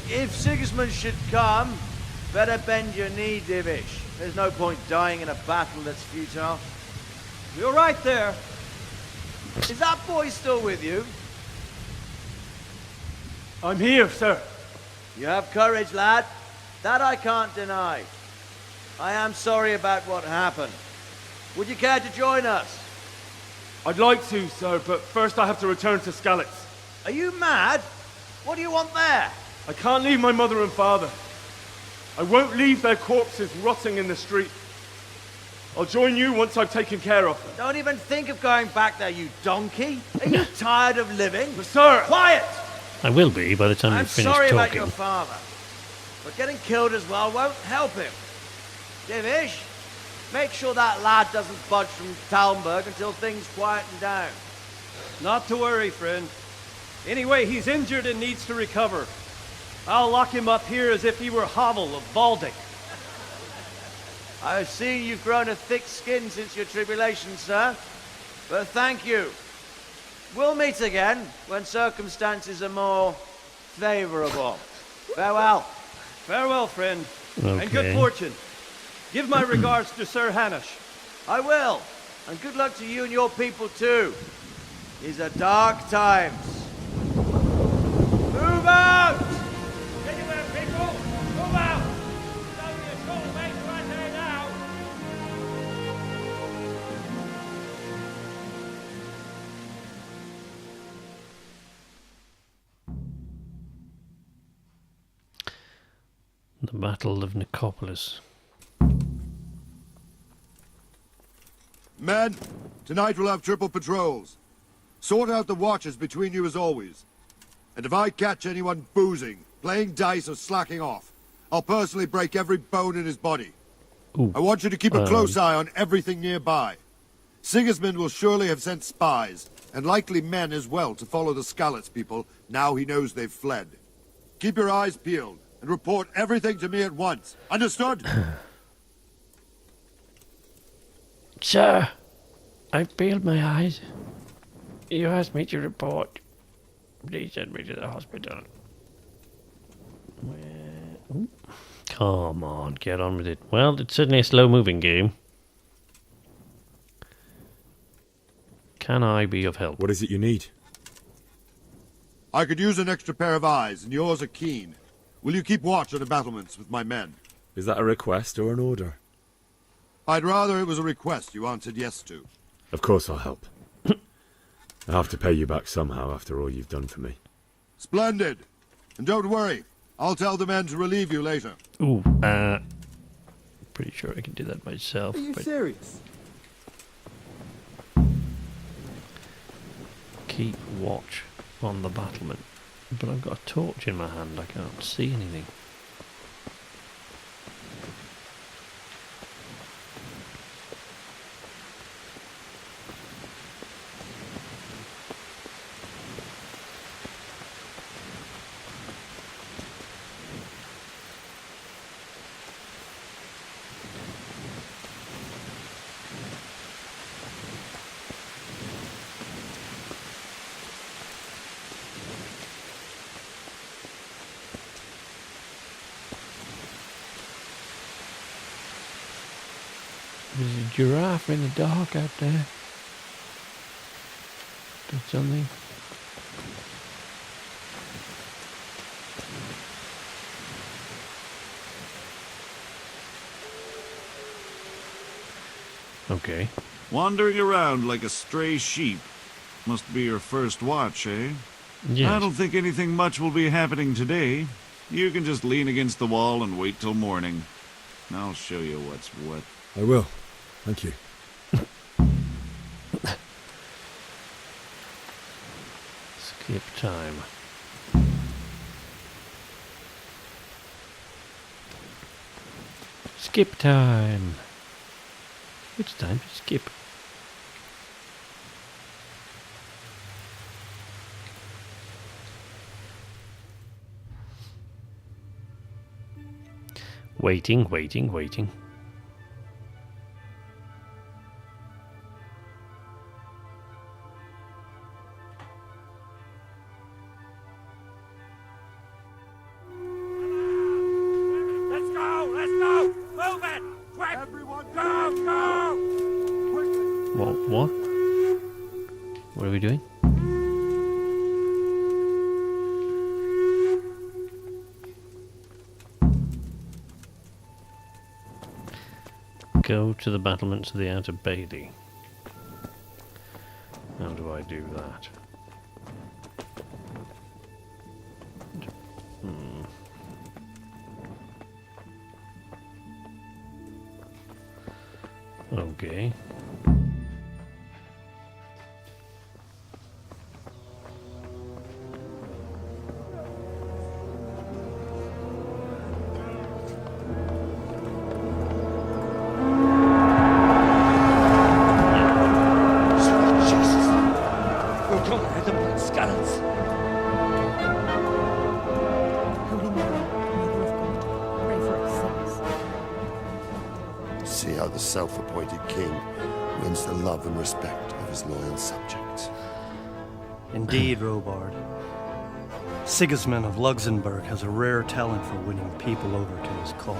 Speaker 17: If Sigismund should come, better bend your knee, Divish. There's no point dying in a battle that's futile.
Speaker 7: You're right there.
Speaker 17: Is that boy still with you?
Speaker 7: I'm here, sir.
Speaker 17: You have courage, lad. That I can't deny. I am sorry about what happened. Would you care to join us?
Speaker 7: I'd like to, sir, but first I have to return to Skalitz.
Speaker 17: Are you mad? What do you want there?
Speaker 7: I can't leave my mother and father. I won't leave their corpses rotting in the street. I'll join you once I've taken care of them.
Speaker 17: Don't even think of going back there, you donkey. Are you tired of living?
Speaker 7: Sir!
Speaker 17: Quiet!
Speaker 1: I will be by the time
Speaker 17: I'm
Speaker 1: you finish
Speaker 17: sorry
Speaker 1: talking.
Speaker 17: about your father, but getting killed as well won't help him. Divish, make sure that lad doesn't budge from Talmberg until things quieten down.
Speaker 7: Not to worry, friend. Anyway, he's injured and needs to recover. I'll lock him up here as if he were Havel of Baldic.
Speaker 17: I've seen you've grown a thick skin since your tribulation, sir. But thank you. We'll meet again when circumstances are more favorable. Farewell.
Speaker 7: Farewell, friend. And
Speaker 1: Okay.
Speaker 7: good fortune. Give my regards to Sir Hanush.
Speaker 17: I will. And good luck to you and your people, too. These are dark times. Move out!
Speaker 7: Anywhere, people! Move out! It's only a short way to right there now.
Speaker 1: The Battle of Nicopolis.
Speaker 12: Men, tonight we'll have triple patrols. Sort out the watches between you as always. And if I catch anyone boozing, playing dice or slacking off, I'll personally break every bone in his body.
Speaker 1: Ooh.
Speaker 12: I want you to keep a close eye on everything nearby. Sigismund will surely have sent spies, and likely men as well, to follow the Skalitz people now he knows they've fled. Keep your eyes peeled, and report everything to me at once. Understood?
Speaker 1: Sir, I've peeled my eyes. You asked me to report. Please send me to the hospital. Ooh. Come on, get on with it. Well, it's certainly a slow-moving game. Can I be of help?
Speaker 4: What is it you need?
Speaker 12: I could use an extra pair of eyes, and yours are keen. Will you keep watch on the battlements with my men?
Speaker 4: Is that a request or an order?
Speaker 12: I'd rather it was a request you answered yes to.
Speaker 4: Of course I'll help. I have to pay you back somehow after all you've done for me.
Speaker 12: Splendid. And don't worry, I'll tell the men to relieve you later.
Speaker 1: Ooh, pretty sure I can do that myself.
Speaker 3: Are you serious?
Speaker 1: Keep watch on the battlement. But I've got a torch in my hand, I can't see anything. There's a giraffe in the dark out there. Did something. Okay.
Speaker 18: Wandering around like a stray sheep. Must be your first watch, eh?
Speaker 1: Yes.
Speaker 18: I don't think anything much will be happening today. You can just lean against the wall and wait till morning. I'll show you what's what.
Speaker 4: I will. Thank you.
Speaker 1: Skip time. Skip time. It's time to skip. Waiting, waiting, waiting.
Speaker 3: Let's go! Let's go! Move it! Quick! Everyone, go! Go!
Speaker 1: What? What are we doing? Go to the battlements of the outer bailey. How do I do that? Okay.
Speaker 8: See how the self-appointed king wins the love and respect of his loyal subjects.
Speaker 9: Indeed, Robard. Sigismund of Luxembourg has a rare talent for winning people over to his cause.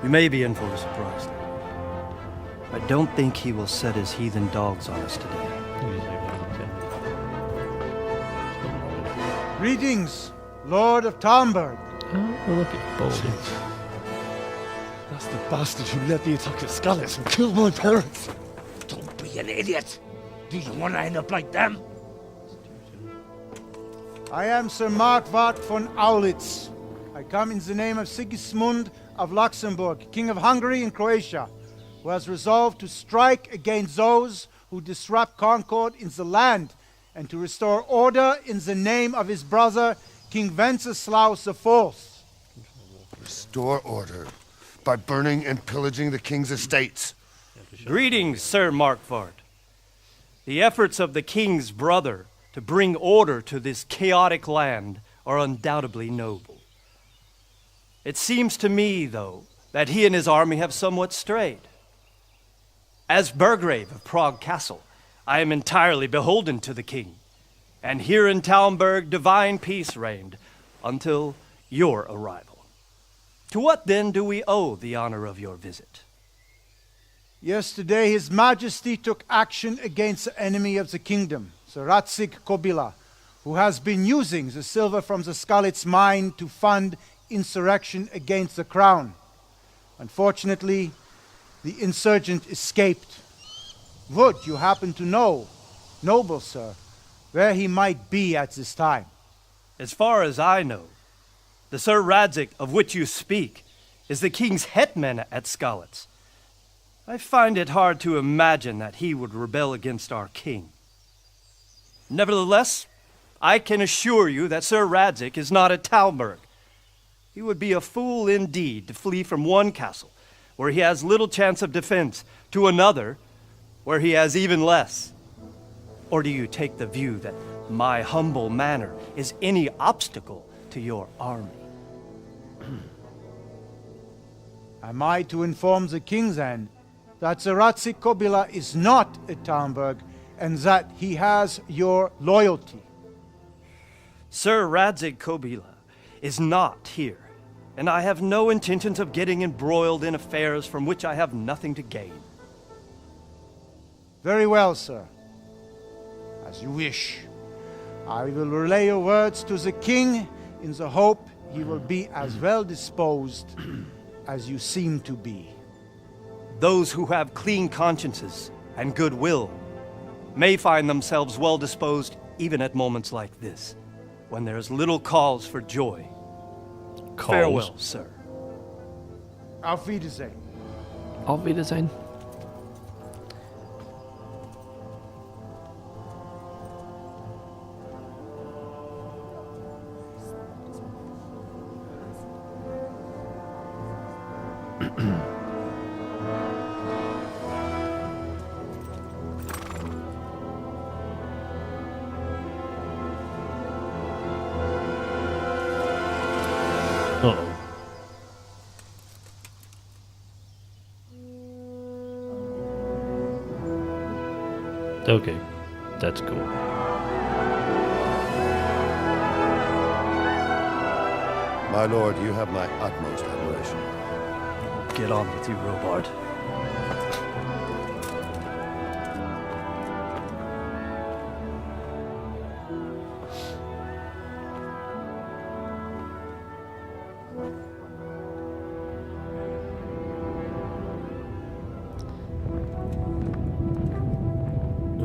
Speaker 9: You may be in for a surprise, though. I don't think he will set his heathen dogs on us today.
Speaker 19: Greetings, Lord of Talmberg.
Speaker 1: Oh, look at Baldy.
Speaker 4: That's the bastard who led the attack at Skalitz and killed my parents.
Speaker 3: Don't be an idiot! Do you want to end up like them?
Speaker 19: I am Sir Markwart von Aulitz. I come in the name of Sigismund of Luxembourg, King of Hungary and Croatia, who has resolved to strike against those who disrupt concord in the land and to restore order in the name of his brother, King Wenceslaus IV.
Speaker 8: Restore order by burning and pillaging the king's estates.
Speaker 7: Greetings, Sir Markwart. The efforts of the king's brother to bring order to this chaotic land are undoubtedly noble. It seems to me, though, that he and his army have somewhat strayed. As Burgrave of Prague Castle, I am entirely beholden to the king, and here in Talmberg divine peace reigned until your arrival. To what then do we owe the honor of your visit?
Speaker 19: Yesterday, His Majesty took action against the enemy of the kingdom, Sir Radzig Kobyla, who has been using the silver from the Skalitz mine to fund insurrection against the crown. Unfortunately, the insurgent escaped. Would you happen to know, noble sir, where he might be at this time?
Speaker 7: As far as I know, the Sir Radzig of which you speak is the king's hetman at Skalitz. I find it hard to imagine that he would rebel against our king. Nevertheless, I can assure you that Sir Radzig is not at Talmberg. He would be a fool indeed to flee from one castle, where he has little chance of defense, to another, where he has even less. Or do you take the view that my humble manner is any obstacle to your army?
Speaker 19: Am I to inform the king then that Sir Radzig Kobyla is not at Talmberg and that he has your loyalty?
Speaker 7: Sir Radzig Kobyla is not here, and I have no intentions of getting embroiled in affairs from which I have nothing to gain.
Speaker 19: Very well, sir. As you wish. I will relay your words to the king in the hope he will be as well disposed as you seem to be.
Speaker 7: Those who have clean consciences and goodwill may find themselves well disposed even at moments like this, when there is little cause for joy.
Speaker 1: Coals.
Speaker 7: Farewell, sir.
Speaker 19: Auf Wiedersehen.
Speaker 1: Auf Wiedersehen. Uh-oh. Okay, that's cool.
Speaker 8: My lord, you have my utmost admiration.
Speaker 7: Get on with you, Robard.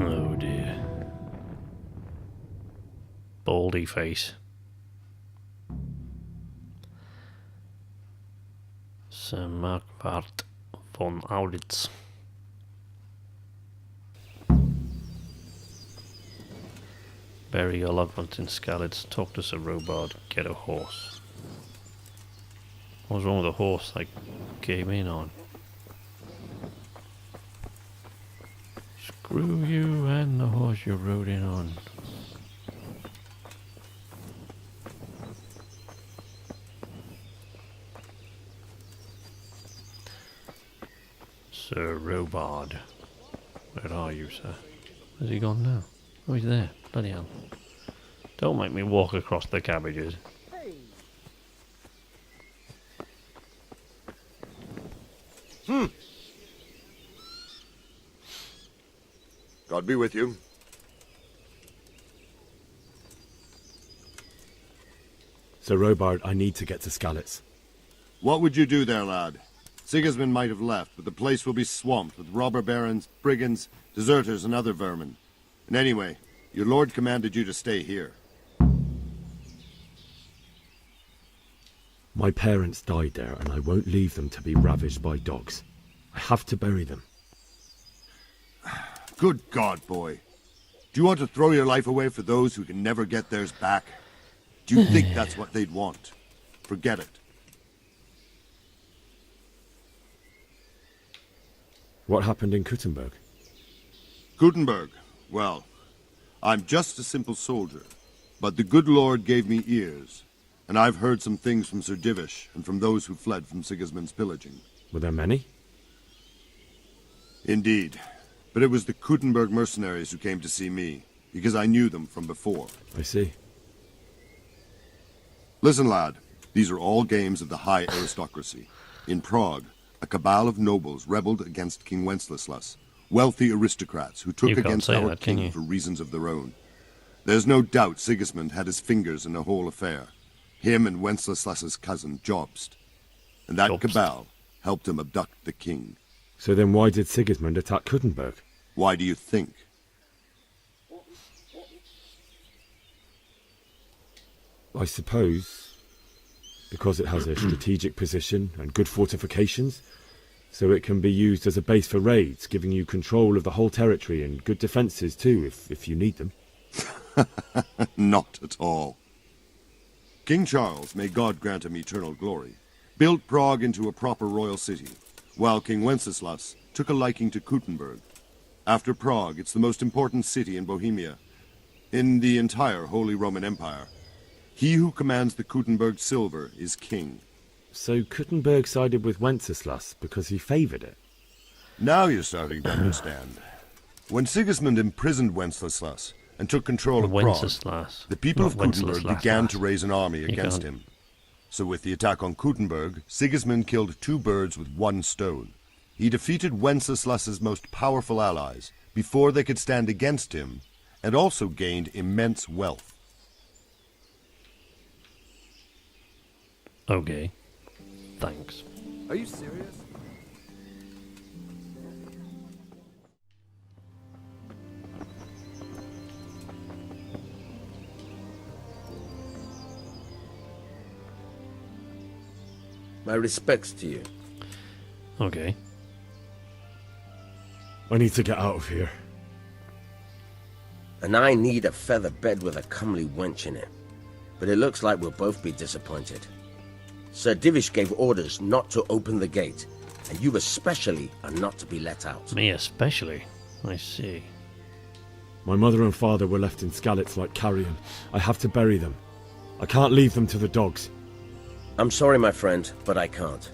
Speaker 1: Oh dear. Baldy face. Sir Marquardt von Auditz. Bury your loved ones in Skalitz. Talk to Sir Robard. Get a horse. What's wrong with the horse I came in on? Screw you and the horse you rode in on. Sir Robard. Where are you, sir? Where's he gone now? Oh, he's there. Bloody hell. Don't make me walk across the cabbages.
Speaker 12: God be with you.
Speaker 4: Sir Robard, I need to get to Skalitz.
Speaker 12: What would you do there, lad? Sigismund might have left, but the place will be swamped with robber barons, brigands, deserters, and other vermin. And anyway, your lord commanded you to stay here.
Speaker 4: My parents died there, and I won't leave them to be ravaged by dogs. I have to bury them.
Speaker 12: Good God, boy. Do you want to throw your life away for those who can never get theirs back? Do you think that's what they'd want? Forget it.
Speaker 4: What happened in Kuttenberg?
Speaker 12: Gutenberg. Well, I'm just a simple soldier, but the good Lord gave me ears, and I've heard some things from Sir Divish and from those who fled from Sigismund's pillaging.
Speaker 4: Were there many?
Speaker 12: Indeed, but it was the Kuttenberg mercenaries who came to see me, because I knew them from before.
Speaker 4: I see.
Speaker 12: Listen, lad, these are all games of the high aristocracy. In Prague, a cabal of nobles rebelled against King Wenceslas, wealthy aristocrats who took against our king for reasons of their own. There's no doubt Sigismund had his fingers in the whole affair. Him and Wenceslas's cousin, Jobst. And that cabal helped him abduct the king.
Speaker 4: So then why did Sigismund attack Kuttenberg?
Speaker 12: Why do you think?
Speaker 4: I suppose because it has a strategic position and good fortifications, so it can be used as a base for raids, giving you control of the whole territory and good defences too, if you need them.
Speaker 12: Not at all. King Charles, may God grant him eternal glory, built Prague into a proper royal city, while King Wenceslas took a liking to Kuttenberg. After Prague, it's the most important city in Bohemia, in the entire Holy Roman Empire. He who commands the Kuttenberg silver is king.
Speaker 4: So Kuttenberg sided with Wenceslas because he favoured it?
Speaker 12: Now you're starting to understand. When Sigismund imprisoned Wenceslas and took control of Prague, the people of Kuttenberg began to raise an army against him. So with the attack on Kuttenberg, Sigismund killed two birds with one stone. He defeated Wenceslas's most powerful allies before they could stand against him, and also gained immense wealth.
Speaker 1: Okay. Thanks.
Speaker 3: Are you serious? My respects to you.
Speaker 1: Okay.
Speaker 4: I need to get out of here.
Speaker 3: And I need a feather bed with a comely wench in it. But it looks like we'll both be disappointed. Sir Divish gave orders not to open the gate, and you especially are not to be let out.
Speaker 1: Me especially? I see.
Speaker 4: My mother and father were left in Skalitz like carrion. I have to bury them. I can't leave them to the dogs.
Speaker 3: I'm sorry, my friend, but I can't.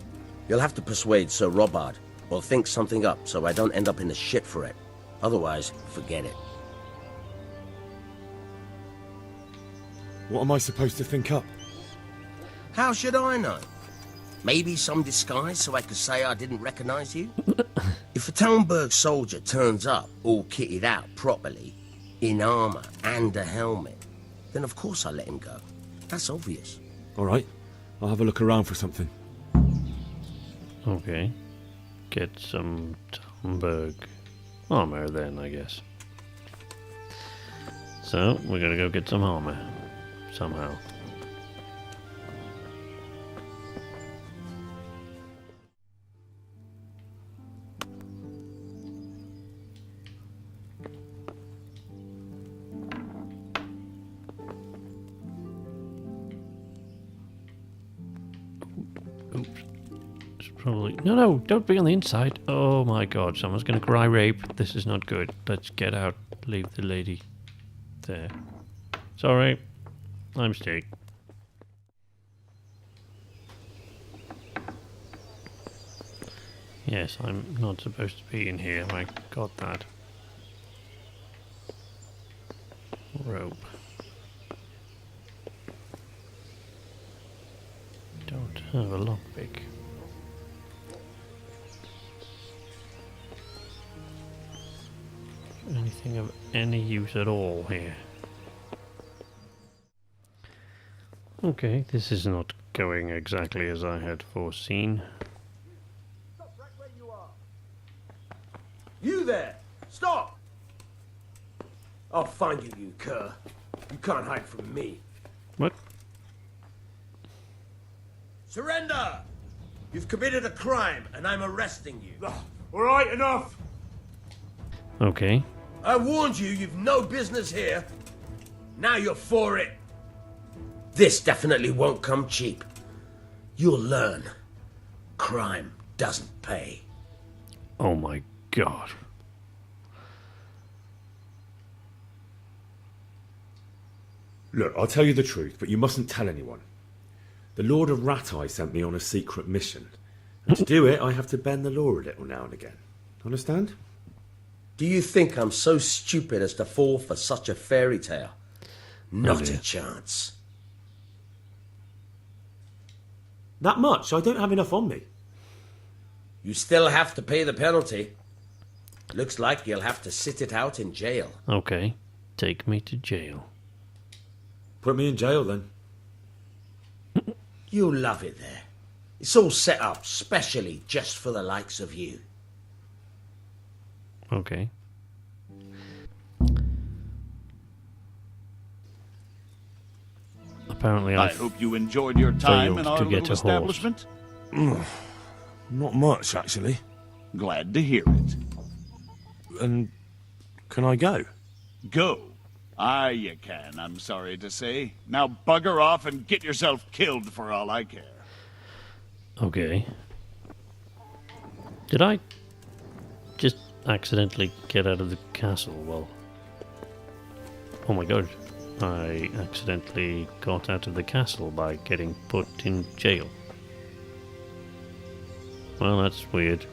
Speaker 3: You'll have to persuade Sir Robard, or think something up so I don't end up in the shit for it. Otherwise, forget it.
Speaker 4: What am I supposed to think up?
Speaker 3: How should I know? Maybe some disguise so I could say I didn't recognize you? If a Talmberg soldier turns up, all kitted out properly, in armor and a helmet, then of course I let him go. That's obvious.
Speaker 4: All right. I'll have a look around for something.
Speaker 1: Okay. Get some Talmberg armor then, I guess. So, we're gonna go get some armor. Somehow. Oops. It's probably... No, don't be on the inside. Oh my god, someone's gonna cry rape. This is not good. Let's get out. Leave the lady there. Sorry. My mistake. Yes, I'm not supposed to be in here. I got that. Rope. Don't have a lockpick. Anything of any use at all here? Okay, this is not going exactly as I had foreseen.
Speaker 3: You there! Stop! I'll find you, you cur. You can't hide from me.
Speaker 1: What?
Speaker 3: Surrender! You've committed a crime, and I'm arresting you.
Speaker 15: All right, enough!
Speaker 1: Okay.
Speaker 3: I warned you, you've no business here. Now you're for it. This definitely won't come cheap. You'll learn. Crime doesn't pay.
Speaker 1: Oh my god.
Speaker 4: Look, I'll tell you the truth, but you mustn't tell anyone. The Lord of Ratai sent me on a secret mission. And to do it, I have to bend the law a little now and again. Understand?
Speaker 3: Do you think I'm so stupid as to fall for such a fairy tale? Not a chance.
Speaker 4: That much? I don't have enough on me.
Speaker 3: You still have to pay the penalty. Looks like you'll have to sit it out in jail.
Speaker 1: Okay. Take me to jail.
Speaker 4: Put me in jail then.
Speaker 3: You'll love it there. It's all set up specially just for the likes of you.
Speaker 1: Okay. Apparently
Speaker 18: I hope you enjoyed your time in our little establishment.
Speaker 20: Not much, actually.
Speaker 18: Glad to hear it.
Speaker 20: And can I go?
Speaker 18: Go? Aye, you can, I'm sorry to say. Now bugger off and get yourself killed for all I care.
Speaker 1: Okay. Did I just accidentally get out of the castle? Well... Oh my god. I accidentally got out of the castle by getting put in jail. Well, that's weird.